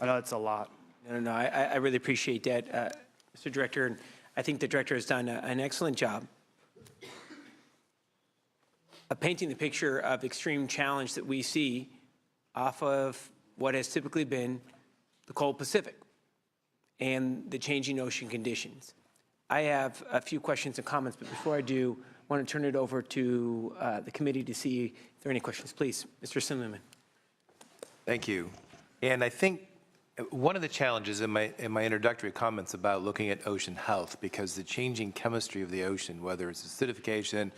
I know it's a lot. No, I really appreciate that, Mr. Director. And I think the Director has done an excellent job of painting the picture of extreme challenge that we see off of what has typically been the cold Pacific and the changing ocean conditions. I have a few questions and comments, but before I do, I want to turn it over to the committee to see if there are any questions. Please, Mr. Sinleman. Thank you. And I think one of the challenges in my introductory comments about looking at ocean health, because the changing chemistry of the ocean, whether it's acidification,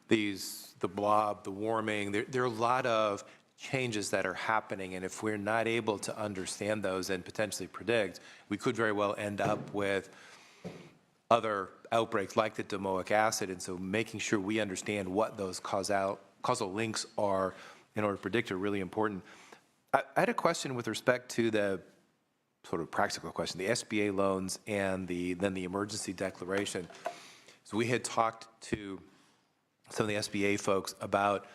the blob, the warming, there are a lot of changes that are happening, and if we're not able to understand those and potentially predict, we could very well end up with other outbreaks like the domoic acid. And so making sure we understand what those causal links are in order to predict are really important. I had a question with respect to the sort of practical question, the SBA loans and then the emergency declaration. So we had talked to some of the SBA folks about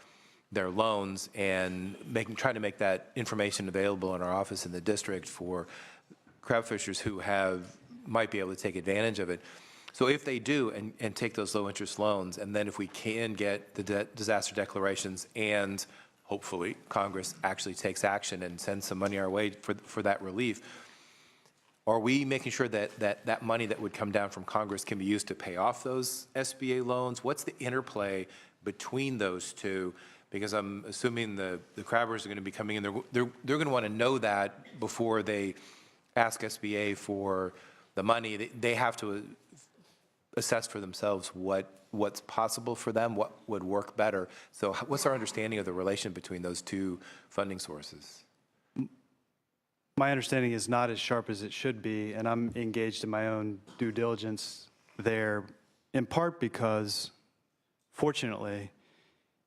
their loans and trying to make that information available in our office in the district for crab fishers who might be able to take advantage of it. So if they do and take those low interest loans, and then if we can get the disaster declarations and hopefully Congress actually takes action and sends some money our way for that relief, are we making sure that money that would come down from Congress can be used to pay off those SBA loans? What's the interplay between those two? Because I'm assuming the crabbers are going to be coming in. They're going to want to know that before they ask SBA for the money. They have to assess for themselves what's possible for them, what would work better. So what's our understanding of the relation between those two funding sources? My understanding is not as sharp as it should be, and I'm engaged in my own due diligence there, in part because, fortunately,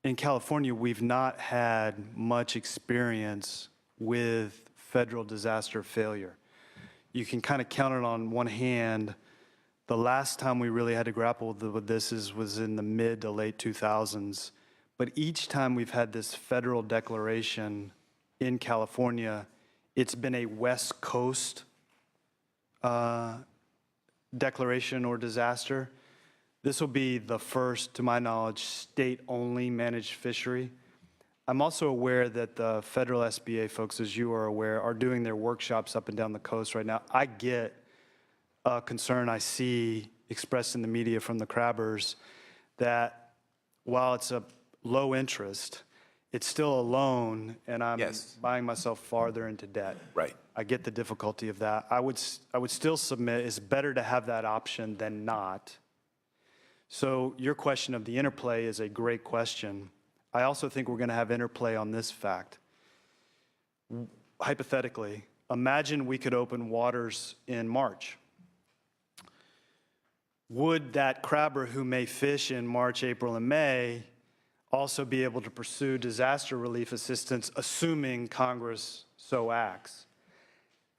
in California, we've not had much experience with federal disaster failure. You can kind of count it on one hand. The last time we really had to grapple with this was in the mid to late 2000s. But each time we've had this federal declaration in California, it's been a West Coast declaration or disaster. This will be the first, to my knowledge, state-only managed fishery. I'm also aware that the federal SBA folks, as you are aware, are doing their workshops up and down the coast right now. I get a concern I see expressed in the media from the crabbers that while it's a low interest, it's still a loan, and I'm buying myself farther into debt. Right. I get the difficulty of that. I would still submit it's better to have that option than not. So your question of the interplay is a great question. I also think we're going to have interplay on this fact. Hypothetically, imagine we could open waters in March. Would that crabber who may fish in March, April, and May also be able to pursue disaster relief assistance, assuming Congress so acts?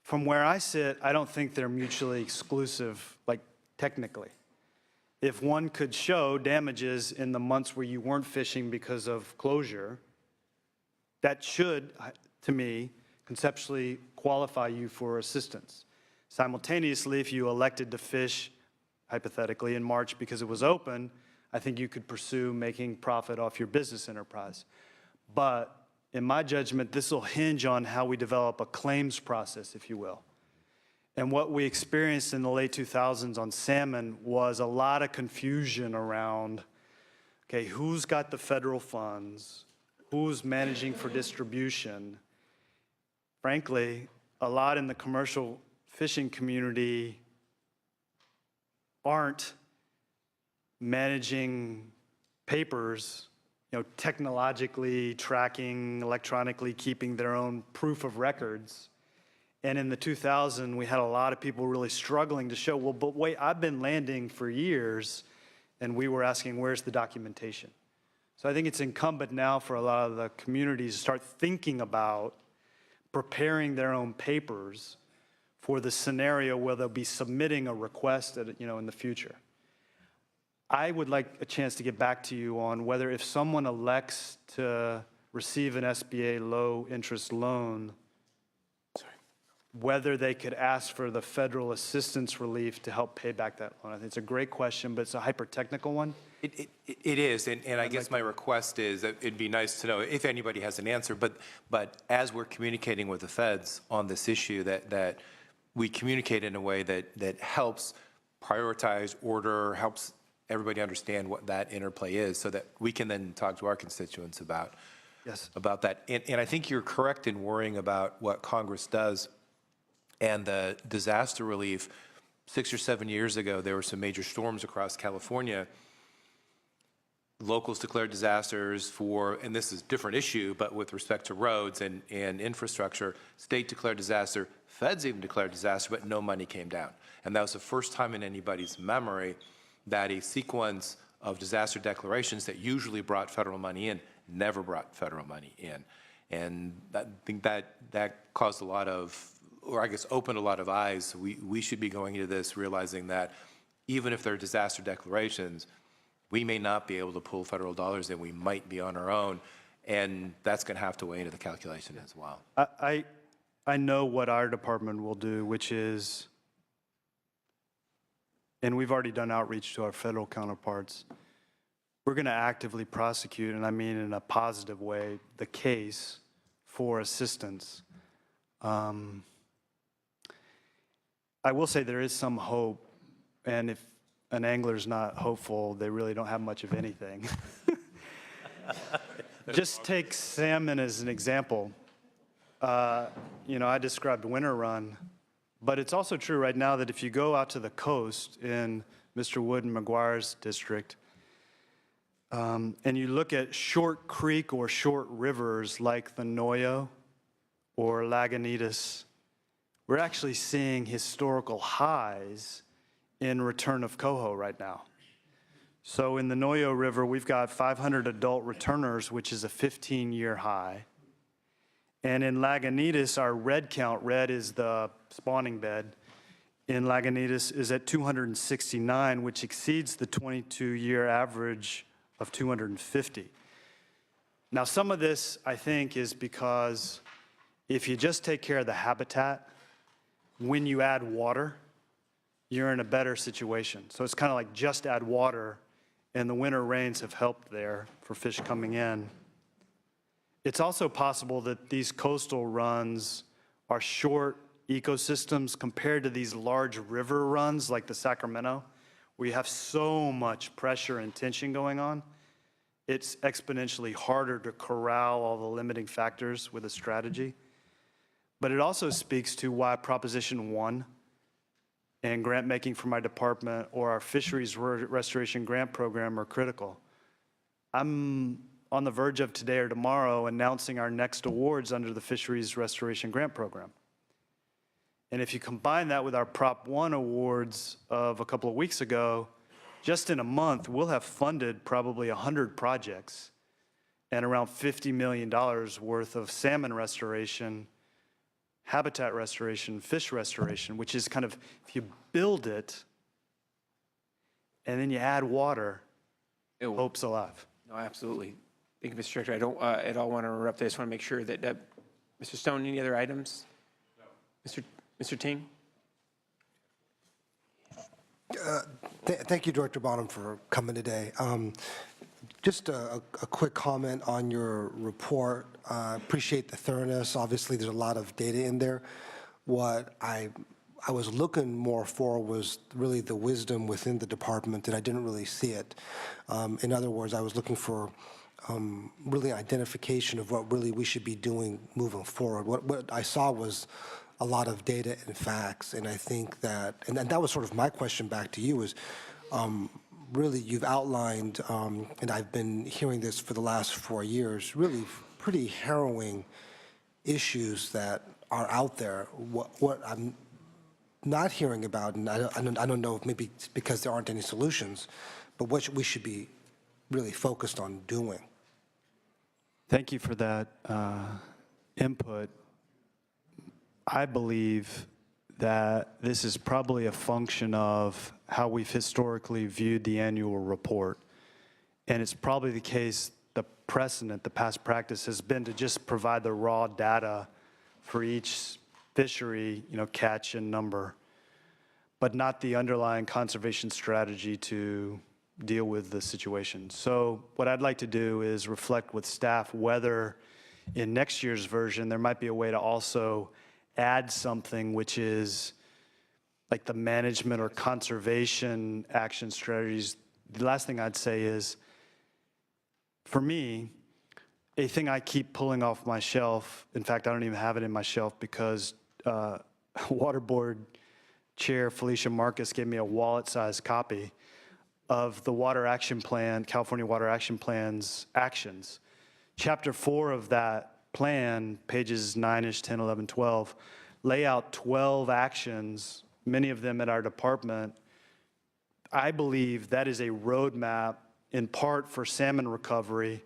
From where I sit, I don't think they're mutually exclusive, like technically. If one could show damages in the months where you weren't fishing because of closure, that should, to me, conceptually qualify you for assistance. Simultaneously, if you elected to fish, hypothetically, in March because it was open, I think you could pursue making profit off your business enterprise. But in my judgment, this will hinge on how we develop a claims process, if you will. And what we experienced in the late 2000s on salmon was a lot of confusion around, okay, who's got the federal funds, who's managing for distribution. Frankly, a lot in the commercial fishing community aren't managing papers, technologically tracking, electronically keeping their own proof of records. And in the 2000s, we had a lot of people really struggling to show, well, but wait, I've been landing for years, and we were asking, where's the documentation? So I think it's incumbent now for a lot of the communities to start thinking about preparing their own papers for the scenario where they'll be submitting a request in the future. I would like a chance to get back to you on whether if someone elects to receive an SBA low interest loan, whether they could ask for the federal assistance relief to help pay back that loan. I think it's a great question, but it's a hyper-technical one. It is, and I guess my request is that it'd be nice to know if anybody has an answer, but as we're communicating with the feds on this issue, that we communicate in a way that helps prioritize, order, helps everybody understand what that interplay is, so that we can then talk to our constituents about that. And I think you're correct in worrying about what Congress does and the disaster relief. 6 or 7 years ago, there were some major storms across California. Locals declared disasters for, and this is a different issue, but with respect to roads and infrastructure, state declared disaster, feds even declared disaster, but no money came down. And that was the first time in anybody's memory that a sequence of disaster declarations that usually brought federal money in never brought federal money in. And I think that caused a lot of, or I guess opened a lot of eyes. We should be going into this realizing that even if there are disaster declarations, we may not be able to pull federal dollars in. We might be on our own, and that's going to have to weigh into the calculation as well. I know what our department will do, which is, and we've already done outreach to our federal counterparts, we're going to actively prosecute, and I mean in a positive way, the case for assistance. I will say there is some hope, and if an angler's not hopeful, they really don't have much of anything. Just take salmon as an example. You know, I described winter run, but it's also true right now that if you go out to the coast in Mr. Wood and McGuire's district, and you look at short creek or short rivers like the Noyo or Lagunitas, we're actually seeing historical highs in return of coho right now. So in the Noyo River, we've got 500 adult returners, which is a 15-year high. And in Lagunitas, our red count, red is the spawning bed, in Lagunitas is at 269, which exceeds the 22-year average of 250. Now, some of this, I think, is because if you just take care of the habitat, when you add water, you're in a better situation. So it's kind of like just add water, and the winter rains have helped there for fish coming in. It's also possible that these coastal runs are short ecosystems compared to these large river runs like the Sacramento, where you have so much pressure and tension going on. It's exponentially harder to corral all the limiting factors with a strategy. But it also speaks to why Proposition 1 and grant making for my department or our fisheries restoration grant program are critical. I'm on the verge of today or tomorrow announcing our next awards under the fisheries restoration grant program. And if you combine that with our Prop 1 awards of a couple of weeks ago, just in a month, we'll have funded probably 100 projects and around $50 million worth of salmon restoration, habitat restoration, fish restoration, which is kind of, if you build it and then you add water, hope's alive. No, absolutely. Thank you, Mr. Director. I don't at all want to interrupt. I just want to make sure that, Mr. Stone, any other items? No. Mr. Ting? Thank you, Director Bonham, for coming today. Just a quick comment on your report. Appreciate the thoroughness. Obviously, there's a lot of data in there. What I was looking more for was really the wisdom within the department, and I didn't really see it. In other words, I was looking for really identification of what really we should be doing moving forward. What I saw was a lot of data and facts, and I think that, and that was sort of my question back to you is, really you've outlined, and I've been hearing this for the last 4 years, really pretty harrowing issues that are out there. What I'm not hearing about, and I don't know if maybe it's because there aren't any solutions, but what we should be really focused on doing. Thank you for that input. I believe that this is probably a function of how we've historically viewed the annual report. And it's probably the case, the precedent, the past practice has been to just provide the raw data for each fishery, catch and number, but not the underlying conservation strategy to deal with the situation. So what I'd like to do is reflect with staff whether in next year's version there might be a way to also add something which is like the management or conservation action strategies. The last thing I'd say is, for me, a thing I keep pulling off my shelf, in fact, I don't even have it in my shelf because Water Board Chair Felicia Marcus gave me a wallet-sized copy of the Water Action Plan, California Water Action Plan's actions. Chapter 4 of that plan, pages 9-ish, 10, 11, 12, lay out 12 actions, many of them at our department. I believe that is a roadmap in part for salmon recovery.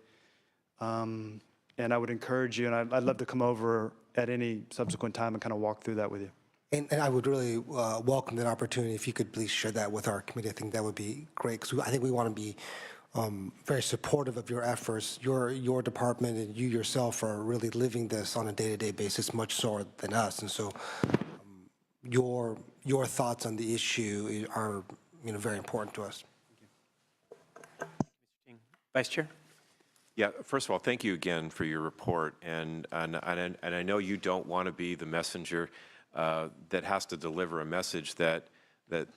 And I would encourage you, and I'd love to come over at any subsequent time and kind of walk through that with you. And I would really welcome that opportunity if you could please share that with our committee. I think that would be great, because I think we want to be very supportive of your efforts. Your department and you yourself are really living this on a day-to-day basis, much so than us. And so your thoughts on the issue are very important to us. Vice Chair? Yeah, first of all, thank you again for your report. And I know you don't want to be the messenger that has to deliver a message that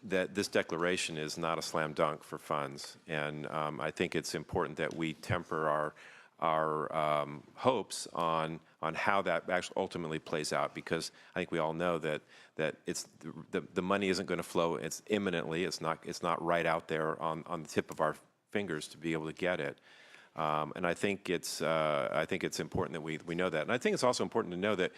this declaration is not a slam dunk for funds. And I think it's important that we temper our hopes on how that actually ultimately plays out, because I think we all know that it's the money isn't going to flow. It's imminently. It's not right out there on the tip of our fingers to be able to get it. And I think it's important that we know that. And I think it's also important to know that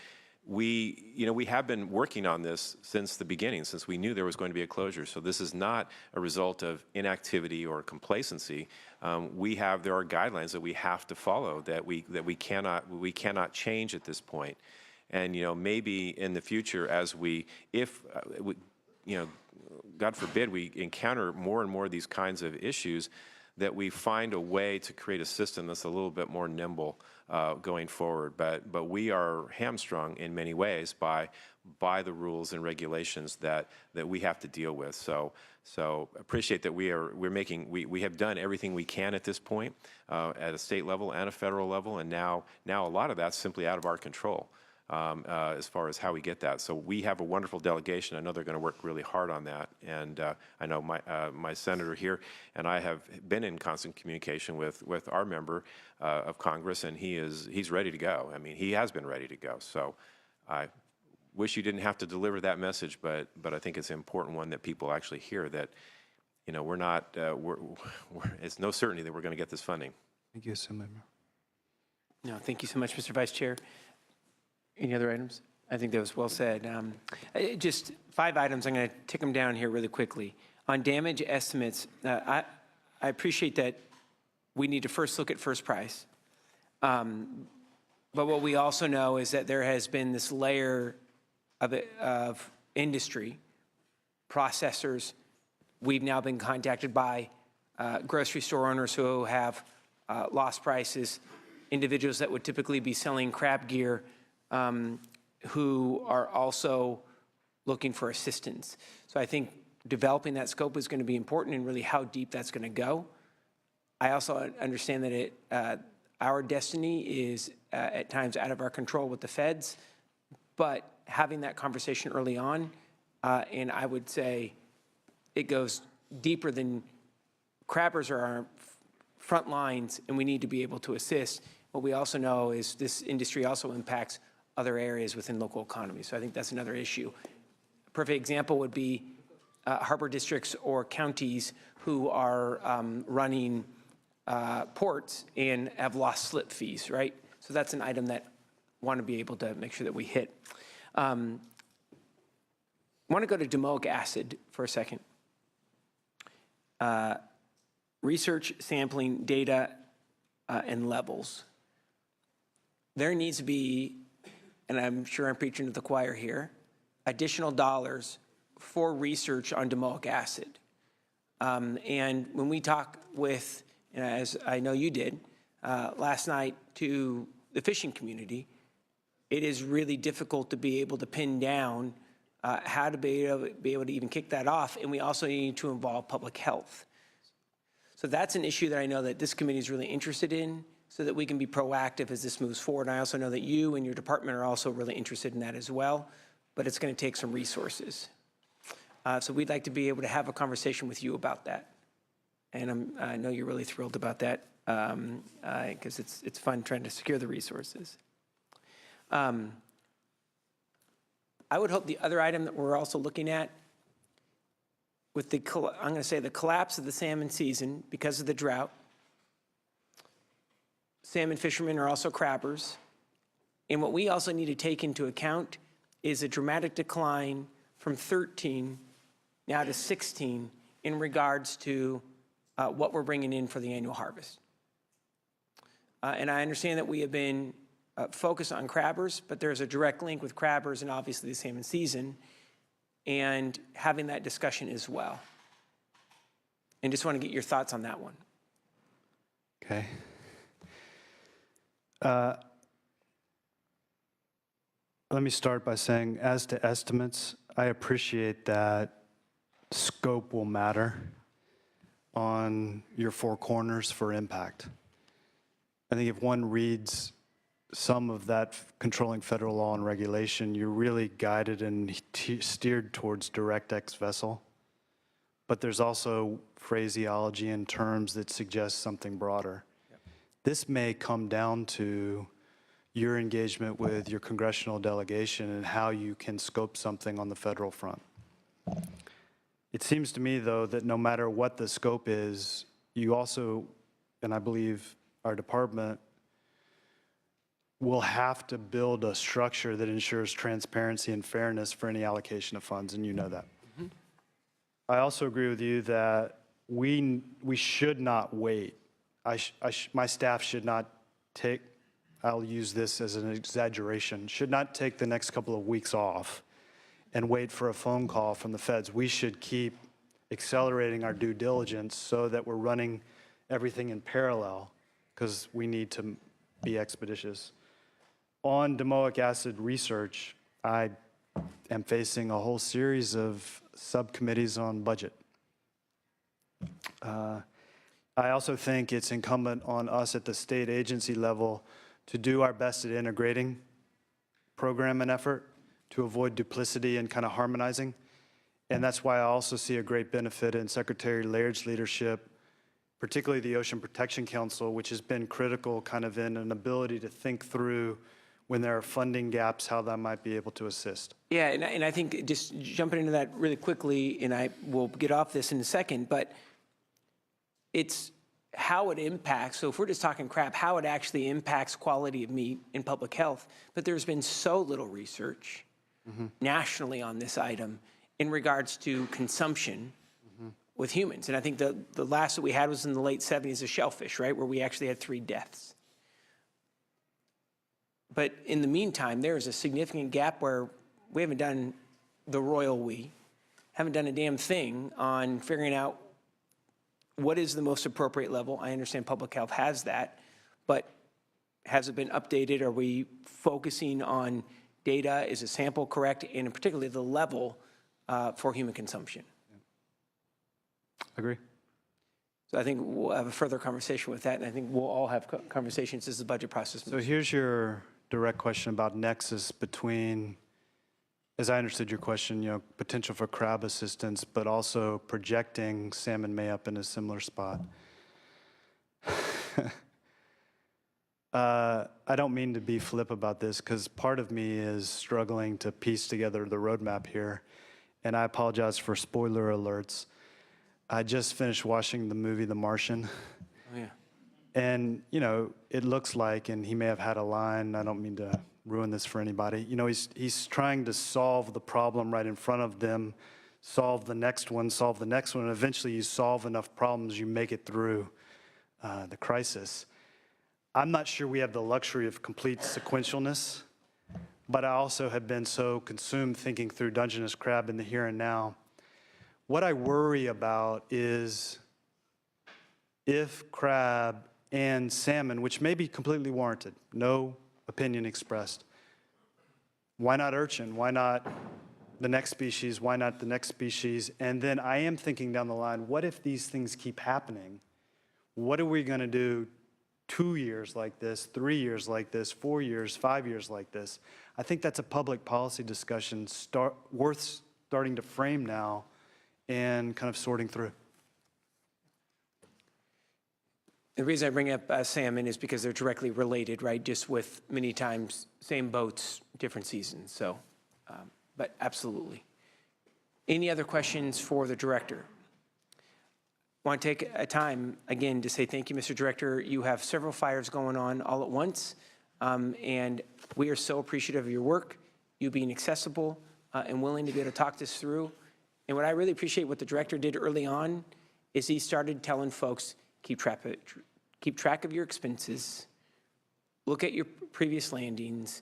we have been working on this since the beginning, since we knew there was going to be a closure. So this is not a result of inactivity or complacency. There are guidelines that we have to follow that we cannot change at this point. And maybe in the future, if God forbid we encounter more and more of these kinds of issues, that we find a way to create a system that's a little bit more nimble going forward. But we are hamstrung in many ways by the rules and regulations that we have to deal with. So appreciate that we have done everything we can at this point at a state level and a federal level, and now a lot of that's simply out of our control. As far as how we get that. So we have a wonderful delegation. I know they're going to work really hard on that. And I know my senator here and I have been in constant communication with our member of Congress, and he's ready to go. I mean, he has been ready to go. So I wish you didn't have to deliver that message, but I think it's an important one that people actually hear, that we're not it's no certainty that we're going to get this funding. Thank you, Assemblyman. No, thank you so much, Mr. Vice Chair. Any other items? I think that was well said. Just 5 items. I'm going to tick them down here really quickly. On damage estimates, I appreciate that we need to first look at first price. But what we also know is that there has been this layer of industry, processors. We've now been contacted by grocery store owners who have lost prices, individuals that would typically be selling crab gear, who are also looking for assistance. So I think developing that scope is going to be important, and really how deep that's going to go. I also understand that our destiny is at times out of our control with the feds, but having that conversation early on, and I would say it goes deeper than crabbers are our front lines, and we need to be able to assist. What we also know is this industry also impacts other areas within local economies. So I think that's another issue. A perfect example would be harbor districts or counties who are running ports and have lost slip fees, right? So that's an item that I want to be able to make sure that we hit. I want to go to domoic acid for a second. Research, sampling, data, and levels. There needs to be, and I'm sure I'm preaching to the choir here, additional dollars for research on domoic acid. And when we talk with, as I know you did, last night to the fishing community, it is really difficult to be able to pin down how to be able to even kick that off, and we also need to involve public health. So that's an issue that I know that this committee is really interested in, so that we can be proactive as this moves forward. And I also know that you and your department are also really interested in that as well, but it's going to take some resources. So we'd like to be able to have a conversation with you about that. And I know you're really thrilled about that because it's fun trying to secure the resources. I would hope the other item that we're also looking at with the, I'm going to say the collapse of the salmon season because of the drought. Salmon fishermen are also crabbers. And what we also need to take into account is a dramatic decline from 13 now to 16 in regards to what we're bringing in for the annual harvest. And I understand that we have been focused on crabbers, but there's a direct link with crabbers and obviously the salmon season, and having that discussion as well. And just want to get your thoughts on that one. Okay. Let me start by saying, as to estimates, I appreciate that scope will matter on your four corners for impact. I think if one reads some of that controlling federal law and regulation, you're really guided and steered towards direct ex-vessel. But there's also phraseology and terms that suggest something broader. Yep. This may come down to your engagement with your congressional delegation and how you can scope something on the federal front. It seems to me, though, that no matter what the scope is, you also, and I believe our department, will have to build a structure that ensures transparency and fairness for any allocation of funds, and you know that. Mm-hmm. I also agree with you that we should not wait. My staff should not take, I'll use this as an exaggeration, should not take the next couple of weeks off and wait for a phone call from the feds. We should keep accelerating our due diligence so that we're running everything in parallel, because we need to be expeditious. On domoic acid research, I am facing a whole series of subcommittees on budget. I also think it's incumbent on us at the state agency level to do our best at integrating program and effort to avoid duplicity and kind of harmonizing. And that's why I also see a great benefit in Secretary Laird's leadership, particularly the Ocean Protection Council, which has been critical kind of in an ability to think through when there are funding gaps, how that might be able to assist. Yeah, and I think just jumping into that really quickly, and I will get off this in a second, but it's how it impacts, so if we're just talking crab, how it actually impacts quality of meat in public health. But there's been so little research nationally on this item in regards to consumption with humans. And I think the last that we had was in the late 70s of shellfish, right, where we actually had 3 deaths. But in the meantime, there is a significant gap where we haven't done the royal we, haven't done a damn thing on figuring out what is the most appropriate level. I understand public health has that, but has it been updated? Are we focusing on data? Is the sample correct? And particularly the level for human consumption. Agree. So I think we'll have a further conversation with that, and I think we'll all have conversations as the budget process moves. So here's your direct question about nexus between, as I understood your question, potential for crab assistance, but also projecting salmon may up in a similar spot. I don't mean to be flip about this, because part of me is struggling to piece together the roadmap here, and I apologize for spoiler alerts. I just finished watching the movie The Martian. Oh, yeah. And, it looks like, and he may have had a line, I don't mean to ruin this for anybody, he's trying to solve the problem right in front of them, solve the next one, and eventually you solve enough problems, you make it through the crisis. I'm not sure we have the luxury of complete sequentialness, but I also have been so consumed thinking through Dungeness crab in the here and now. What I worry about is if crab and salmon, which may be completely warranted, no opinion expressed, Why not urchin? Why not the next species? Why not the next species? And then I am thinking down the line, what if these things keep happening? What are we going to do 2 years like this, 3 years like this, 4 years, 5 years like this? I think that's a public policy discussion worth starting to frame now and kind of sorting through. The reason I bring up salmon is because they're directly related, right? Just with many times same boats, different seasons. So, but absolutely. Any other questions for the director? Want to take a time again to say thank you, Mr. Director. You have several fires going on all at once, and we are so appreciative of your work, you being accessible and willing to be able to talk this through. And what I really appreciate what the director did early on is he started telling folks, keep track of your expenses, look at your previous landings.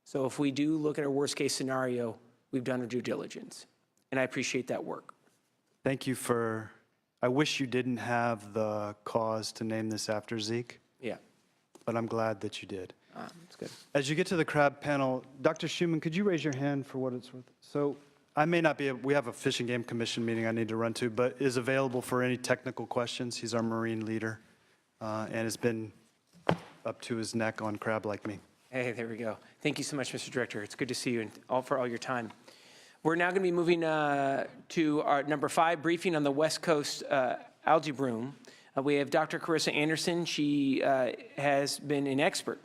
So if we do look at our worst case scenario, we've done our due diligence. And I appreciate that work. Thank you for, I wish you didn't have the cause to name this after Zeke, Yeah, but I'm glad that you did. it's good. As you get to the crab panel, Dr. Schumann, could you raise your hand for what it's worth? So I may not be, we have a Fish and Game Commission meeting I need to run to, but is available for any technical questions. He's our marine leader and has been up to his neck on crab like me. Hey, there we go. Thank you so much, Mr. Director. It's good to see you and for all your time. We're now going to be moving to our number 5 briefing on the West Coast algae bloom. We have Dr. Carissa Anderson. She has been an expert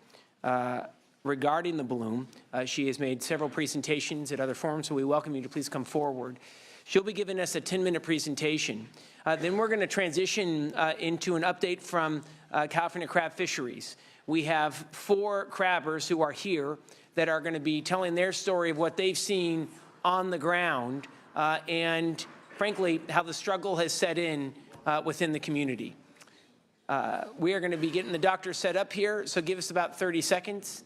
regarding the bloom. She has made several presentations at other forums, so we welcome you to please come forward. She'll be giving us a 10-minute presentation. Then we're going to transition into an update from California Crab Fisheries. We have 4 crabbers who are here that are going to be telling their story of what they've seen on the ground and, frankly, how the struggle has set in within the community. We are going to be getting the doctor set up here, so give us about 30 seconds.